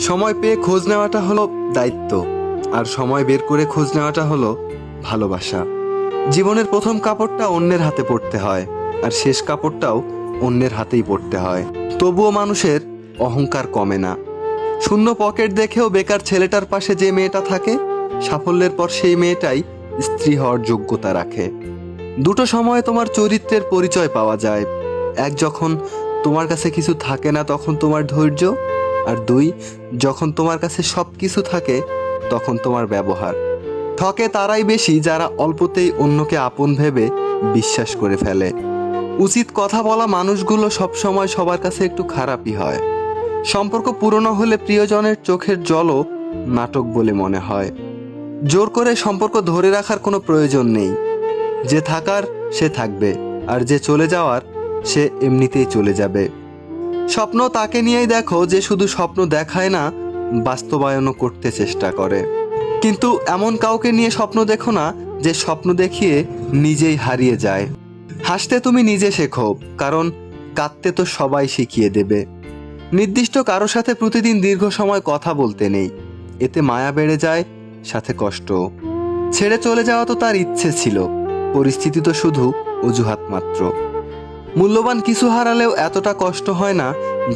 সময় পেয়ে খোঁজ নেওয়াটা হলো দায়িত্ব, আর সময় বের করে খোঁজ নেওয়াটা হলো ভালোবাসা। জীবনের প্রথম কাপড়টা অন্যের হাতে পড়তে হয়, আর শেষ কাপড়টাও অন্যের হাতেই পড়তে হয়। তবুও মানুষের অহংকার কমে না। শূন্য পকেট দেখেও বেকার ছেলেটার পাশে যে মেয়েটা থাকে, সাফল্যের পর সেই মেয়েটাই স্ত্রী হওয়ার যোগ্যতা রাখে। দুটো সময়ে তোমার চরিত্রের পরিচয় পাওয়া যায়। এক, যখন তোমার কাছে কিছু থাকে না তখন তোমার ধৈর্য, আর দুই, যখন তোমার কাছে সব কিছু থাকে তখন তোমার ব্যবহার। ঠকে তারাই বেশি যারা অল্পতেই অন্যকে আপন ভেবে বিশ্বাস করে ফেলে। উচিত কথা বলা মানুষগুলো সবসময় সবার কাছে একটু খারাপই হয়। সম্পর্ক পুরনো হলে প্রিয়জনের চোখের জলও নাটক বলে মনে হয়। জোর করে সম্পর্ক ধরে রাখার কোনো প্রয়োজন নেই। যে থাকার সে থাকবে, আর যে চলে যাওয়ার সে এমনিতেই চলে যাবে। স্বপ্ন তাকে নিয়েই দেখো যে শুধু স্বপ্ন দেখায় না, বাস্তবায়নও করতে চেষ্টা করে। কিন্তু এমন কাউকে নিয়ে স্বপ্ন দেখো না যে স্বপ্ন দেখিয়ে নিজেই হারিয়ে যায়। হাসতে তুমি নিজে শেখো, কারণ কাঁদতে তো সবাই শিখিয়ে দেবে। নির্দিষ্ট কারো সাথে প্রতিদিন দীর্ঘ সময় কথা বলতে নেই, এতে মায়া বেড়ে যায়, সাথে কষ্ট। ছেড়ে চলে যাওয়া তো তার ইচ্ছে ছিল, পরিস্থিতি তো শুধু অজুহাত মাত্র। মূল্যবান কিছু হারালেও এতটা কষ্ট হয় না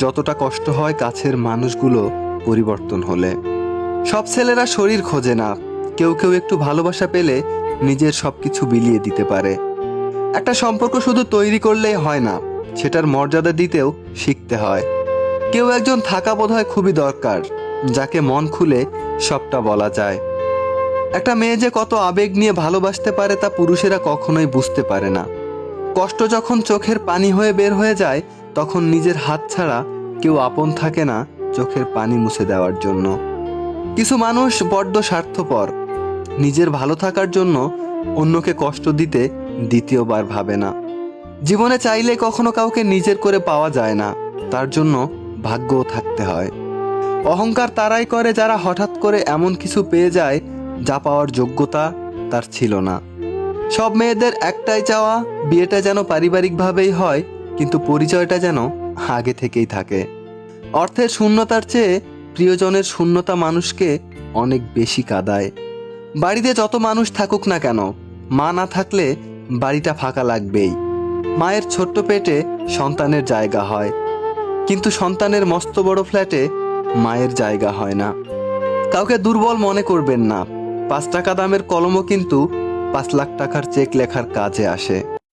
যতটা কষ্ট হয় কাছের মানুষগুলো পরিবর্তন হলে। সব ছেলেরা শরীর খোঁজে না, কেউ কেউ একটু ভালোবাসা পেলে নিজের সবকিছু বিলিয়ে দিতে পারে। একটা সম্পর্ক শুধু তৈরি করলেই হয় না, সেটার মর্যাদা দিতেও শিখতে হয়। কেউ একজন থাকা বোধহয় খুবই দরকার, যাকে মন খুলে সবটা বলা যায়। একটা মেয়ে যে কত আবেগ নিয়ে ভালোবাসতে পারে তা পুরুষেরা কখনোই বুঝতে পারে না। কষ্ট যখন চোখের পানি হয়ে বের হয়ে যায়, তখন নিজের হাত ছাড়া কেউ আপন থাকে না চোখের পানি মুছে দেওয়ার জন্য। কিছু মানুষ বড্ড স্বার্থপর, নিজের ভালো থাকার জন্য অন্যকে কষ্ট দিতে দ্বিতীয়বার ভাবে না। জীবনে চাইলে কখনো কাউকে নিজের করে পাওয়া যায় না, তার জন্য ভাগ্যও থাকতে হয়। অহংকার তারাই করে যারা হঠাৎ করে এমন কিছু পেয়ে যায় যা পাওয়ার যোগ্যতা তার ছিল না। সব মেয়েদের একটাই চাওয়া, বিয়েটা যেন পারিবারিকভাবেই হয়, কিন্তু পরিচয়টা যেন আগে থেকেই থাকে। অর্থের শূন্যতার চেয়ে প্রিয়জনের শূন্যতা মানুষকে অনেক বেশি কাঁদায়। বাড়িতে যত মানুষ থাকুক না কেন, মা না থাকলে বাড়িটা ফাঁকা লাগবেই। মায়ের ছোট্ট পেটে সন্তানের জায়গা হয়, কিন্তু সন্তানের মস্ত বড় ফ্ল্যাটে মায়ের জায়গা হয় না। কাউকে দুর্বল মনে করবেন না, 5 টাকা দামের কলমও কিন্তু 5 লাখ টাকার চেক লেখার কাজে আসে।